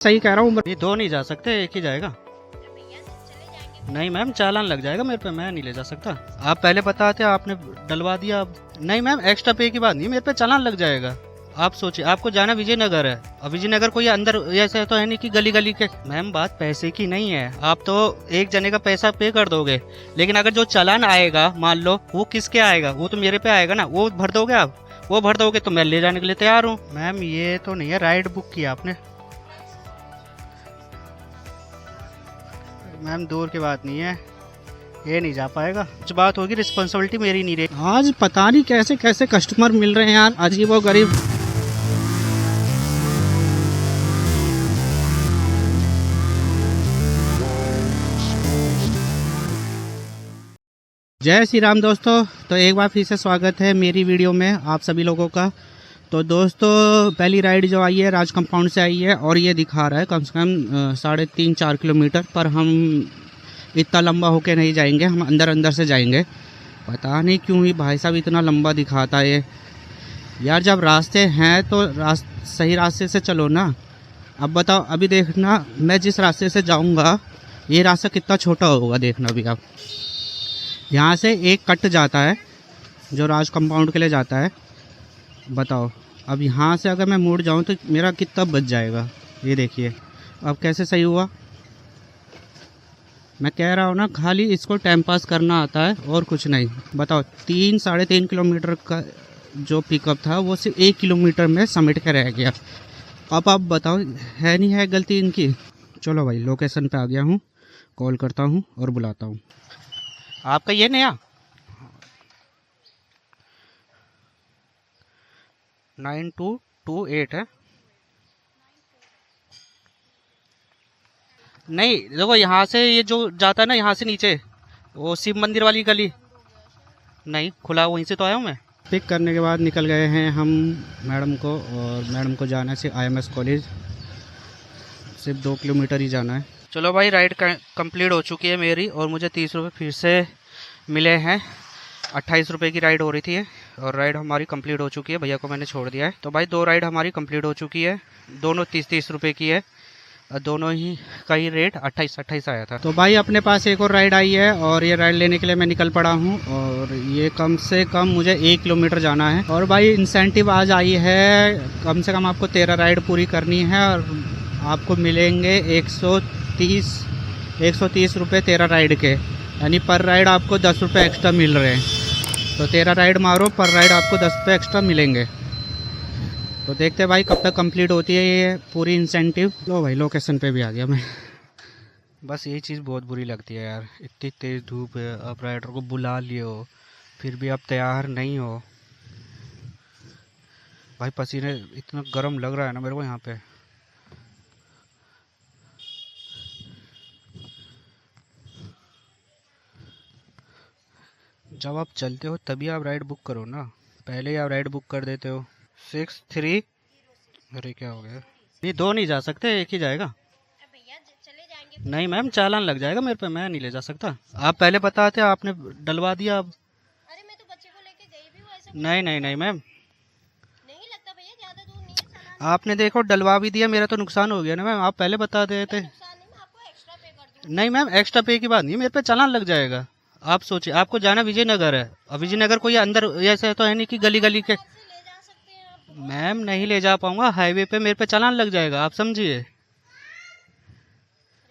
सही कह रहा हूँ। ये दो नहीं जा सकते, एक ही जाएगा। नहीं मैम, चालान लग जाएगा मेरे पे, मैं नहीं ले जा सकता। आप पहले बताते, आपने डलवा दिया। अब नहीं मैम, एक्स्ट्रा पे की बात नहीं, मेरे पे चालान लग जाएगा। आप सोचिए, आपको जाना विजयनगर है, और विजयनगर कोई अंदर ऐसा तो है नहीं कि गली गली के। मैम बात पैसे की नहीं है, आप तो एक जने का पैसा पे कर दोगे, लेकिन अगर जो चालान आएगा मान लो, वो किसके आएगा? वो तो मेरे पे आएगा ना, वो भर दोगे आप। वो भर दोगे तो मैं ले जाने के लिए तैयार हूँ। मैम ये तो नहीं है, राइड बुक किया आपने। मैम दूर की बात नहीं है, ये नहीं जा पाएगा। कुछ बात होगी, रिस्पॉन्सिबिलिटी मेरी नहीं रही। आज पता नहीं कैसे कैसे कस्टमर मिल रहे हैं यार, अजीब और गरीब। जय श्री राम दोस्तों, तो एक बार फिर से स्वागत है मेरी वीडियो में आप सभी लोगों का। तो दोस्तों, पहली राइड जो आई है राज कंपाउंड से आई है, और ये दिखा रहा है कम से कम 3.5-4 किलोमीटर, पर हम इतना लंबा होके नहीं जाएंगे, हम अंदर अंदर से जाएंगे। पता नहीं क्यों ही भाई साहब इतना लंबा दिखाता है यार। जब रास्ते हैं तो सही रास्ते से चलो ना। अब बताओ, अभी देखना मैं जिस रास्ते से जाऊंगा ये रास्ता कितना छोटा होगा, देखना अभी आप। यहाँ से एक कट जाता है जो राज कंपाउंड के लिए जाता है। बताओ, अब यहाँ से अगर मैं मुड़ जाऊँ तो मेरा कितना बच जाएगा, ये देखिए। अब कैसे सही हुआ? मैं कह रहा हूँ ना, खाली इसको टाइम पास करना आता है और कुछ नहीं। बताओ, 3-3.5 किलोमीटर का जो पिकअप था वो सिर्फ 1 किलोमीटर में समेट के रह गया। अब आप बताओ, है नहीं है गलती इनकी? चलो भाई, लोकेशन पे आ गया हूँ, कॉल करता हूँ और बुलाता हूँ। आपका ये नया 9228 है। नहीं देखो, यहाँ से ये जो जाता है ना, यहाँ से नीचे वो शिव मंदिर वाली गली, नहीं खुला, वहीं से तो आया हूँ मैं। पिक करने के बाद निकल गए हैं हम मैडम को, और मैडम को जाना है IMS कॉलेज, सिर्फ 2 किलोमीटर ही जाना है। चलो भाई, राइड कंप्लीट हो चुकी है मेरी, और मुझे 30 रुपये फिर से मिले हैं। 28 रुपये की राइड हो रही थी, और राइड हमारी कंप्लीट हो चुकी है। भैया को मैंने छोड़ दिया है। तो भाई 2 राइड हमारी कंप्लीट हो चुकी है, दोनों 30-30 रुपये की है, और दोनों ही का ही रेट 28-28 आया था। तो भाई अपने पास एक और राइड आई है, और ये राइड लेने के लिए मैं निकल पड़ा हूँ, और ये कम से कम मुझे 1 किलोमीटर जाना है। और भाई इंसेंटिव आज आई है, कम से कम आपको 13 राइड पूरी करनी है, और आपको मिलेंगे 130 रुपये 13 राइड के, यानी पर राइड आपको 10 रुपये एक्स्ट्रा मिल रहे हैं। तो 13 राइड मारो, पर राइड आपको 10 रुपये एक्स्ट्रा मिलेंगे। तो देखते हैं भाई कब तक कंप्लीट होती है ये पूरी इंसेंटिव। लो भाई, लोकेशन पे भी आ गया मैं। बस यही चीज़ बहुत बुरी लगती है यार, इतनी तेज़ धूप है, आप राइडर को बुला लिए हो, फिर भी आप तैयार नहीं हो। भाई पसीने, इतना गर्म लग रहा है ना मेरे को यहाँ पे। जब आप चलते हो तभी आप राइड बुक करो ना, पहले ही आप राइड बुक कर देते हो। 63, अरे क्या हो गया? नहीं, दो नहीं जा सकते, एक ही जाएगा। नहीं मैम, चालान लग जाएगा मेरे पे, मैं नहीं ले जा सकता। आप पहले बताते, आपने डलवा दिया। अब अरे मैं तो बच्चे को लेके गई भी हूँ, ऐसा नहीं नहीं नहीं मैम, नहीं लगता भैया, ज्यादा दूर नहीं है चालान। आपने देखो डलवा भी दिया, मेरा तो नुकसान हो गया ना मैम। आप पहले बता देते। नुकसान नहीं, मैं आपको एक्स्ट्रा पे कर दूँ। नहीं मैम, एक्स्ट्रा पे की बात नहीं, मेरे पे चालान लग जाएगा। आप सोचिए, आपको जाना विजयनगर है, और विजयनगर कोई अंदर ऐसा तो है नहीं कि गली गली के। से ले जा सकते हैं आप। मैम नहीं ले जा पाऊंगा, हाईवे पे मेरे पे चालान लग जाएगा, आप समझिए। अरे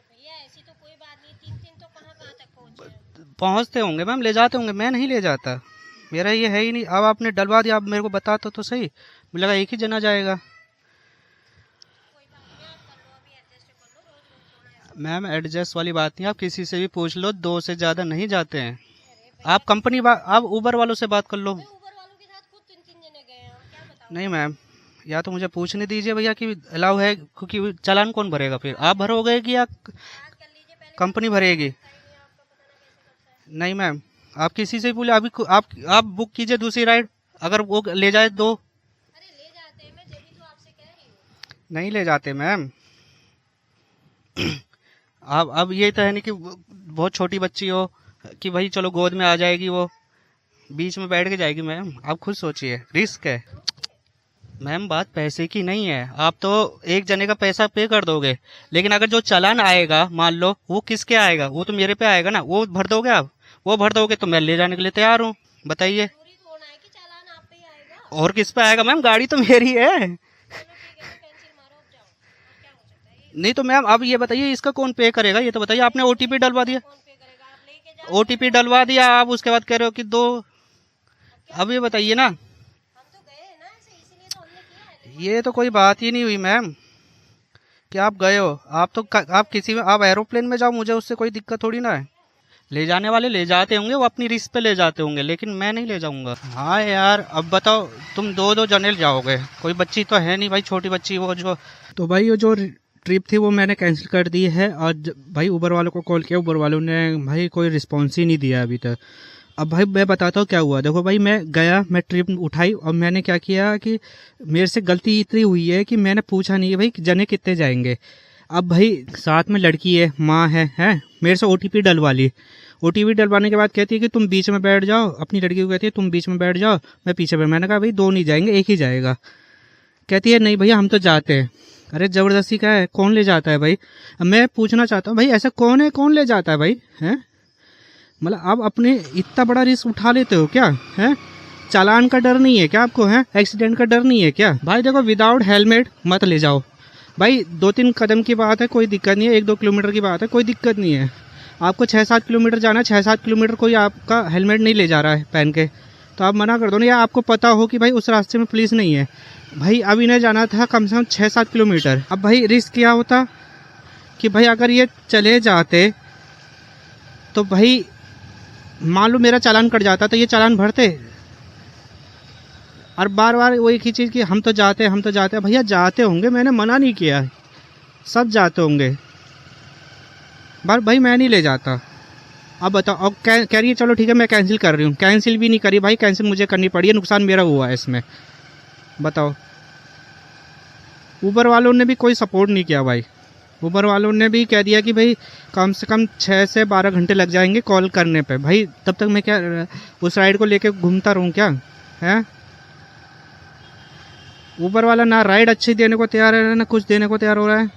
भैया ऐसी तो कोई बात नहीं, 3 तो कहाँ कहाँ तक पहुँचे। पहुंचते होंगे मैम, ले जाते होंगे, मैं नहीं ले जाता, मेरा ये है ही नहीं। अब आपने डलवा दिया, आप मेरे को बताता तो सही, मुझे लगा एक ही जना जाएगा। कोई बात नहीं, आप कर लो, अभी एडजस्ट कर लो, रोज रोज थोड़ा ऐसा। मैम एडजस्ट वाली बात नहीं, आप किसी से भी पूछ लो, 2 से ज़्यादा नहीं जाते हैं। आप आप उबर वालों से बात कर लो। मैं उबर वालों के साथ खुद 3 जने गए हैं, क्या बताऊँ। नहीं मैम, या तो मुझे पूछने दीजिए भैया कि अलाउ है, क्योंकि चालान कौन भरेगा फिर? आप भरोगे कि या बात कर लीजिए पहले, कंपनी भरेगी? आपका पता ना कैसे करता है। नहीं मैम, आप किसी से भी बोले, अभी आप बुक कीजिए दूसरी राइड, अगर वो ले जाए 2। अरे ले जाते हैं, मैं जब भी तो आपसे कह रही हूँ। नहीं ले जाते मैम। अब ये तो है नहीं कि बहुत छोटी बच्ची हो कि भाई चलो गोद में आ जाएगी, वो बीच में बैठ के जाएगी। मैम आप खुद सोचिए, रिस्क है। मैम बात पैसे की नहीं है, आप तो एक जने का पैसा पे कर दोगे, लेकिन अगर जो चालान आएगा मान लो वो किसके आएगा, वो तो मेरे पे आएगा ना, वो भर दोगे आप, वो भर दोगे तो मैं ले जाने के लिए तैयार हूँ। बताइए जरूरी थोड़ा है कि चालान आप पे ही आएगा। और किस पे आएगा मैम, गाड़ी तो मेरी है। चलो ठीक है, तो कैंसिल मारो, अब जाओ। अब क्या हो सकता है ये? नहीं तो मैम अब ये बताइए इसका कौन पे करेगा, ये तो बताइए। आपने ओटीपी डलवा दिया, कौन पे करेगा? आप लेके जाओ। ओटीपी डलवा दिया आप, उसके बाद कह रहे हो कि दो। अब ये बताइए ना, हम तो गए हैं ना ऐसे, इसीलिए तो हमने किया है। ये तो कोई बात ही नहीं हुई मैम कि आप गए हो। आप तो आप किसी में, आप एरोप्लेन में जाओ, मुझे उससे कोई दिक्कत थोड़ी ना है। ले जाने वाले ले जाते होंगे, वो अपनी रिस्क पे ले जाते होंगे, लेकिन मैं नहीं ले जाऊंगा। हाँ यार अब बताओ, तुम दो दो जने जाओगे, कोई बच्ची तो है नहीं भाई, छोटी बच्ची वो जो। तो भाई वो जो ट्रिप थी वो मैंने कैंसिल कर दी है। और भाई उबर वालों को कॉल किया, उबर वालों ने भाई कोई रिस्पॉन्स ही नहीं दिया अभी तक। अब भाई मैं बताता हूँ क्या हुआ। देखो भाई मैं गया, मैं ट्रिप उठाई और मैंने क्या किया कि मेरे से गलती इतनी हुई है कि मैंने पूछा नहीं है भाई जने कितने जाएंगे। अब भाई साथ में लड़की है, माँ है मेरे से ओटीपी डलवा ली। ओटीपी डलवाने के बाद कहती है कि तुम बीच में बैठ जाओ, अपनी लड़की को कहती है तुम बीच में बैठ जाओ, मैं पीछे बैठ। मैंने कहा भाई दो नहीं जाएंगे, एक ही जाएगा। कहती है नहीं भैया हम तो जाते हैं। अरे जबरदस्ती क्या है, कौन ले जाता है भाई? अब मैं पूछना चाहता हूँ भाई ऐसा कौन है, कौन ले जाता है भाई? हैं मतलब आप अपने इतना बड़ा रिस्क उठा लेते हो क्या? हैं चालान का डर नहीं है क्या आपको? है एक्सीडेंट का डर नहीं है क्या? भाई देखो विदाउट हेलमेट मत ले जाओ भाई। 2-3 कदम की बात है, कोई दिक्कत नहीं है। 1-2 किलोमीटर की बात है, कोई दिक्कत नहीं है। आपको 6-7 किलोमीटर जाना है, 6-7 किलोमीटर कोई आपका हेलमेट नहीं ले जा रहा है पहन के, तो आप मना कर दो ना। या आपको पता हो कि भाई उस रास्ते में पुलिस नहीं है। भाई अब इन्हें जाना था कम से कम 6-7 किलोमीटर। अब भाई रिस्क क्या होता कि भाई अगर ये चले जाते तो भाई मान लो मेरा चालान कट जाता तो ये चालान भरते। और बार बार वो एक ही चीज़ कि हम तो जाते हैं, हम तो जाते हैं। भैया जाते होंगे, मैंने मना नहीं किया, सब जाते होंगे, पर भाई मैं नहीं ले जाता। अब बताओ, अब कह रही है चलो ठीक है मैं कैंसिल कर रही हूँ। कैंसिल भी नहीं करी भाई, कैंसिल मुझे करनी पड़ी है, नुकसान मेरा हुआ है इसमें। बताओ ऊबर वालों ने भी कोई सपोर्ट नहीं किया भाई। ऊबर वालों ने भी कह दिया कि भाई कम से कम 6 से 12 घंटे लग जाएंगे कॉल करने पे। भाई तब तक मैं क्या उस राइड को लेके घूमता रहूँ क्या? है ऊबर वाला ना राइड अच्छी देने को तैयार है, ना कुछ देने को तैयार हो रहा है।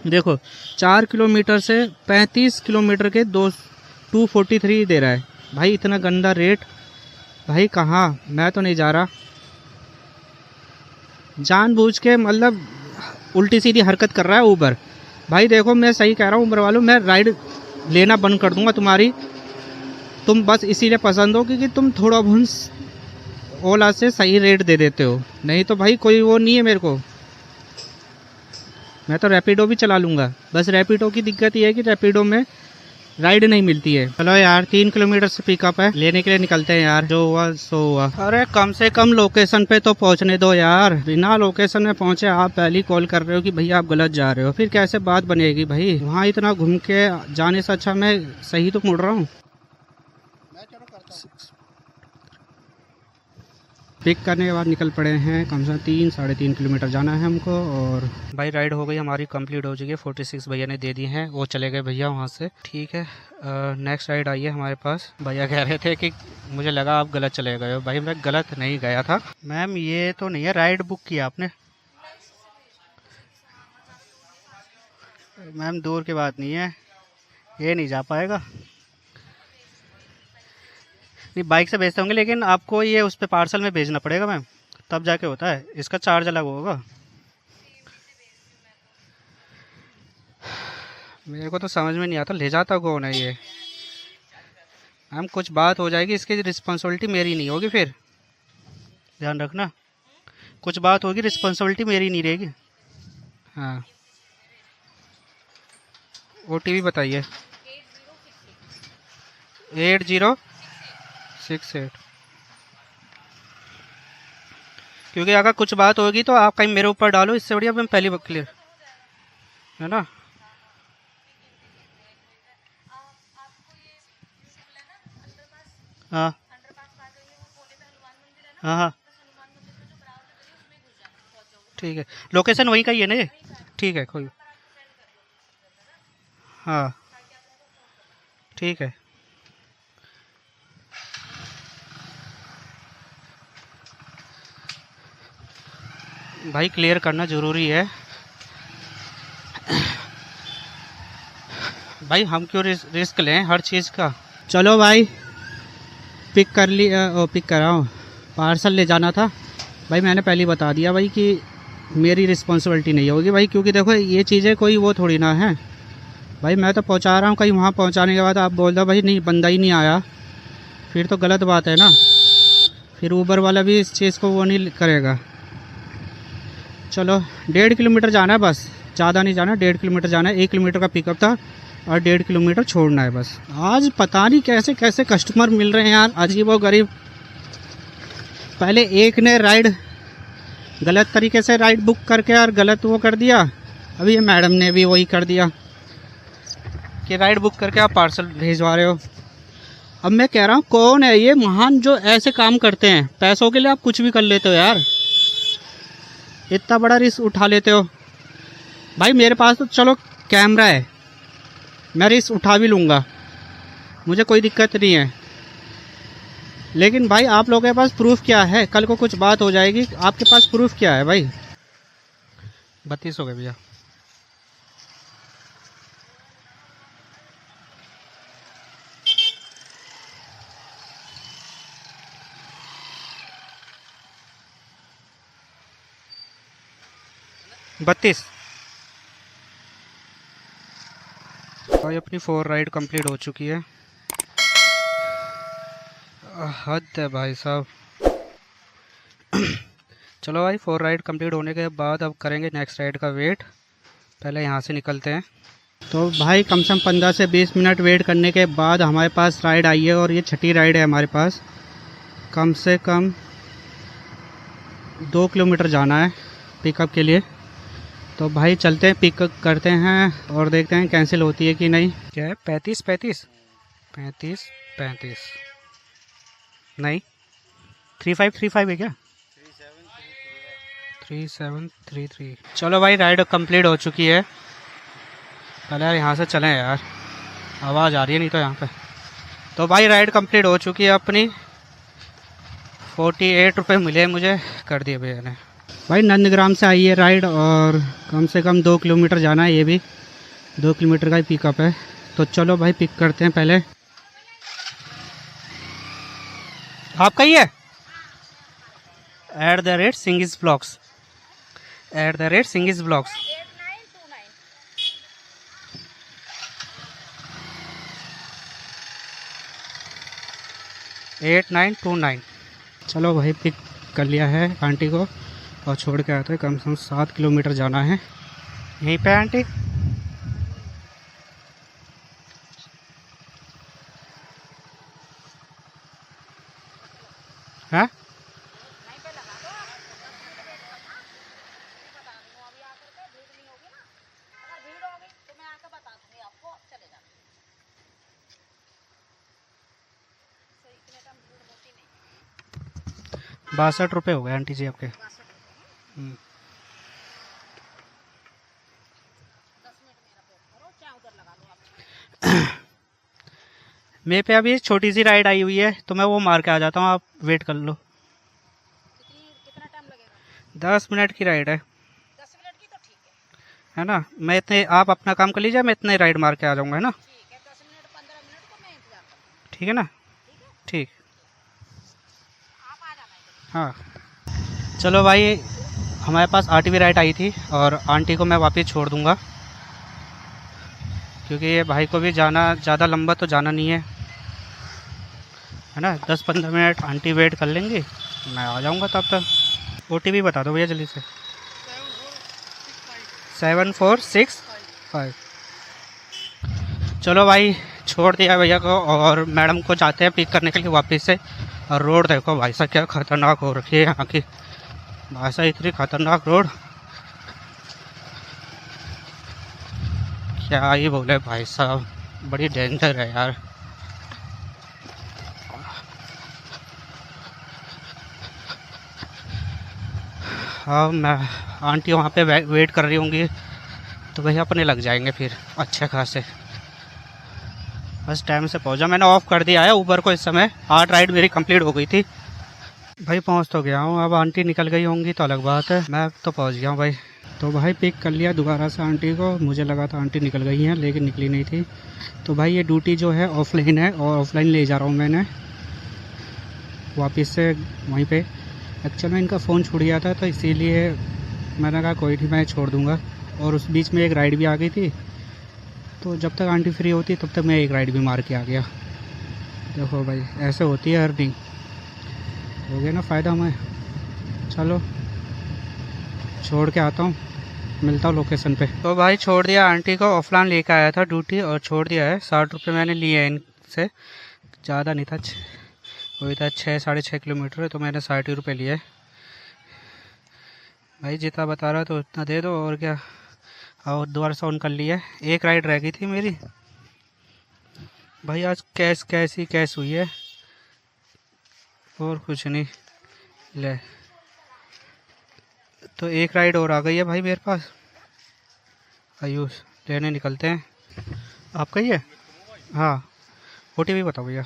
देखो 4 किलोमीटर से 35 किलोमीटर के 243 दे रहा है भाई। इतना गंदा रेट भाई कहाँ, मैं तो नहीं जा रहा। जानबूझ के मतलब उल्टी सीधी हरकत कर रहा है ऊबर। भाई देखो मैं सही कह रहा हूँ ऊबर वालों, मैं राइड लेना बंद कर दूंगा तुम्हारी। तुम बस इसीलिए पसंद हो क्योंकि तुम थोड़ा बहुत ओला से सही रेट दे देते हो, नहीं तो भाई कोई वो नहीं है मेरे को। मैं तो रैपिडो भी चला लूँगा, बस रैपिडो की दिक्कत ये है कि रैपिडो में राइड नहीं मिलती है। चलो यार 3 किलोमीटर से पिकअप है, लेने के लिए निकलते हैं यार, जो हुआ सो हुआ। अरे कम से कम लोकेशन पे तो पहुंचने दो यार, बिना लोकेशन में पहुंचे आप पहले कॉल कर रहे हो कि भैया आप गलत जा रहे हो, फिर कैसे बात बनेगी भाई? वहाँ इतना घूम के जाने से अच्छा मैं सही तो मुड़ रहा हूँ। पिक करने के बाद निकल पड़े हैं, कम से कम 3-3.5 किलोमीटर जाना है हमको। और भाई राइड हो गई हमारी, कंप्लीट हो चुकी है। 46 भैया ने दे दी हैं, वो चले गए भैया वहाँ से। ठीक है नेक्स्ट राइड आई है हमारे पास। भैया कह रहे थे कि मुझे लगा आप गलत चले गए हो। भाई मैं गलत नहीं गया था मैम, ये तो नहीं है राइड बुक किया आपने मैम, दूर की बात नहीं है, ये नहीं जा पाएगा। नहीं बाइक से भेजते होंगे, लेकिन आपको ये उस पे पार्सल में भेजना पड़ेगा मैम, तब जाके होता है, इसका चार्ज अलग होगा। मेरे को तो समझ में नहीं आता ले जाता कौन है ये। मैम कुछ बात हो जाएगी, इसकी रिस्पॉन्सिबिलिटी मेरी नहीं होगी, फिर ध्यान रखना। कुछ बात होगी, रिस्पॉन्सिबिलिटी मेरी नहीं रहेगी। हाँ OTP बताइए। 8068। क्योंकि अगर कुछ बात होगी तो आप कहीं मेरे ऊपर डालो, इससे बढ़िया मैं पहली क्लियर है ना। हाँ हाँ हाँ ठीक है, लोकेशन वहीं का ही है ना ये? ठीक है कोई, हाँ ठीक है। भाई क्लियर करना ज़रूरी है। भाई हम क्यों रिस्क लें हर चीज़ का। चलो भाई पिक कर लिया, पिक कराओ, पार्सल ले जाना था भाई। मैंने पहले ही बता दिया भाई कि मेरी रिस्पॉन्सिबिलिटी नहीं होगी भाई, क्योंकि देखो ये चीज़ें कोई वो थोड़ी ना है भाई। मैं तो पहुंचा रहा हूँ, कहीं वहाँ पहुंचाने के बाद आप बोल दो भाई नहीं बंदा ही नहीं आया, फिर तो गलत बात है ना। फिर ऊबर वाला भी इस चीज़ को वो नहीं करेगा। चलो 1.5 किलोमीटर जाना है बस, ज़्यादा नहीं जाना, 1.5 किलोमीटर जाना है। 1 किलोमीटर का पिकअप था और 1.5 किलोमीटर छोड़ना है बस। आज पता नहीं कैसे कैसे कस्टमर मिल रहे हैं यार, अजीब व गरीब। पहले एक ने राइड गलत तरीके से राइड बुक करके और गलत वो कर दिया, अभी ये मैडम ने भी वही कर दिया कि राइड बुक करके आप पार्सल भेजवा रहे हो। अब मैं कह रहा हूँ कौन है ये महान जो ऐसे काम करते हैं। पैसों के लिए आप कुछ भी कर लेते हो यार, इतना बड़ा रिस्क उठा लेते हो भाई। मेरे पास तो चलो कैमरा है, मैं रिस्क उठा भी लूँगा, मुझे कोई दिक्कत नहीं है। लेकिन भाई आप लोगों के पास प्रूफ क्या है? कल को कुछ बात हो जाएगी, आपके पास प्रूफ क्या है भाई? 32 हो गए भैया। भाई अपनी 4 राइड कंप्लीट हो चुकी है। हद है भाई साहब। चलो भाई 4 राइड कंप्लीट होने के बाद अब करेंगे नेक्स्ट राइड का वेट। पहले यहाँ से निकलते हैं। तो भाई कम से कम 15 से 20 मिनट वेट करने के बाद हमारे पास राइड आई है और ये छठी राइड है हमारे पास। कम से कम 2 किलोमीटर जाना है पिकअप के लिए। तो भाई चलते हैं, पिकअप करते हैं और देखते हैं कैंसिल होती है कि नहीं। क्या है 35 नहीं 3535 है क्या? 3733। चलो भाई राइड कंप्लीट हो चुकी है। पहले यार यहाँ से चलें यार, आवाज़ आ रही है नहीं तो यहाँ पे। तो भाई राइड कंप्लीट हो चुकी है अपनी। 48 रुपये मिले मुझे, कर दिए भैया ने। भाई नंदग्राम से आई है राइड और कम से कम 2 किलोमीटर जाना है, ये भी 2 किलोमीटर का ही पिकअप है। तो चलो भाई पिक करते हैं पहले। आपका ही है @सिंगिस ब्लॉग्स @सिंगिस ब्लॉग्स। 8929। चलो भाई पिक कर लिया है आंटी को और छोड़ के आते हैं। कम से कम 7 किलोमीटर जाना है। यहीं पे आंटी। हाँ ₹62 हो गए आंटी जी आपके। मेरे पे अभी छोटी सी राइड आई हुई है तो मैं वो मार के आ जाता हूँ, आप वेट कर लो। कितना टाइम लगेगा? 10 मिनट की राइड है 10 मिनट की तो ठीक है ना। मैं इतने, आप अपना काम कर लीजिए, मैं इतने राइड मार के आ जाऊँगा, है ना। ठीक है। 10 मिनट 15 मिनट तो मैं इंतजार करूँगा। ठीक है ना, ठीक। आप आ जाना इधर। हाँ चलो भाई, हमारे पास आरटीवी राइड आई थी और आंटी को मैं वापस छोड़ दूँगा क्योंकि ये भाई को भी जाना, ज़्यादा लंबा तो जाना नहीं है ना। 10-15 मिनट आंटी वेट कर लेंगी, मैं आ जाऊँगा तब तक। OTP बता दो भैया जल्दी से। 7465। चलो भाई छोड़ दिया भैया को और मैडम को जाते हैं पिक करने के लिए वापस से। और रोड देखो भाई साहब क्या खतरनाक हो रखी है यहाँ की, भाई साहब इतनी खतरनाक रोड, क्या ही बोले भाई साहब, बड़ी डेंजर है यार। हाँ मैं, आंटी वहाँ पे वेट कर रही होंगी तो भैया अपने लग जाएंगे फिर अच्छे खासे। बस टाइम से पहुँचा, मैंने ऑफ कर दिया है ऊबर को इस समय। 8 राइड मेरी कंप्लीट हो गई थी भाई पहुंच तो गया हूँ, अब आंटी निकल गई होंगी तो अलग बात है, मैं तो पहुंच गया हूँ भाई। तो भाई पिक कर लिया दोबारा से आंटी को, मुझे लगा था आंटी निकल गई हैं लेकिन निकली नहीं थी। तो भाई ये ड्यूटी जो है ऑफलाइन है और ऑफलाइन ले जा रहा हूँ मैंने वापस से वहीं पे। एक्चुअल में इनका फ़ोन छूट गया था तो इसीलिए मैंने कहा कोई नहीं मैं छोड़ दूँगा। और उस बीच में एक राइड भी आ गई थी, तो जब तक आंटी फ्री होती तब तक मैं एक राइड भी मार के आ गया। देखो भाई ऐसे होती है अर्निंग, हो गया ना फ़ायदा हमें। चलो छोड़ के आता हूँ, मिलता हूँ लोकेशन पे। तो भाई छोड़ दिया आंटी को, ऑफलाइन लेकर आया था ड्यूटी और छोड़ दिया है। 60 रुपये मैंने लिए हैं इनसे, ज़्यादा नहीं था, वही था 6-6.5 किलोमीटर, तो मैंने 60 रुपये लिए। भाई जितना बता रहा तो उतना दे दो और क्या। और दोबारा से ऑन कर लिया, एक राइड रह गई थी मेरी। भाई आज कैश ही कैश हुई है और कुछ नहीं। ले तो एक राइड और आ गई है भाई मेरे पास। आयुष लेने निकलते हैं। आपका ही है? हाँ OTP बताओ भैया।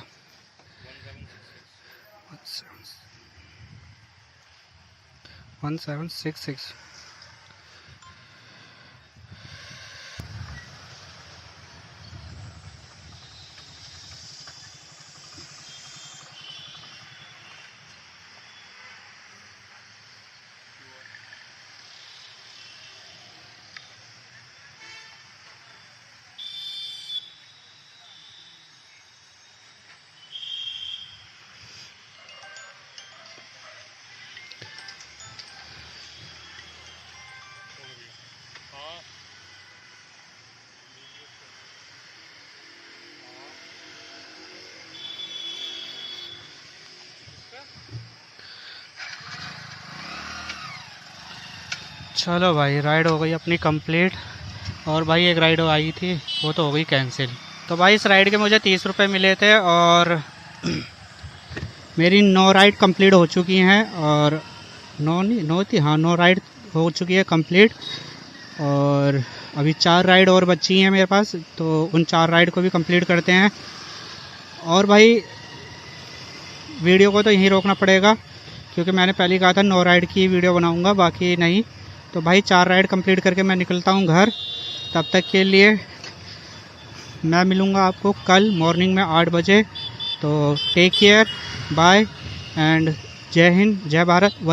1766। चलो भाई राइड हो गई अपनी कंप्लीट। और भाई एक राइड आई थी वो तो हो गई कैंसिल। तो भाई इस राइड के मुझे 30 रुपये मिले थे और मेरी 9 राइड कंप्लीट हो चुकी हैं। और 9 राइड हो चुकी है कंप्लीट। और अभी 4 राइड और बची हैं मेरे पास, तो उन 4 राइड को भी कंप्लीट करते हैं। और भाई वीडियो को तो यहीं रोकना पड़ेगा क्योंकि मैंने पहले कहा था 9 राइड की वीडियो बनाऊंगा, बाकी नहीं। तो भाई 4 राइड कंप्लीट करके मैं निकलता हूँ घर। तब तक के लिए मैं मिलूँगा आपको कल मॉर्निंग में 8 बजे। तो टेक केयर, बाय एंड जय हिंद, जय भारत।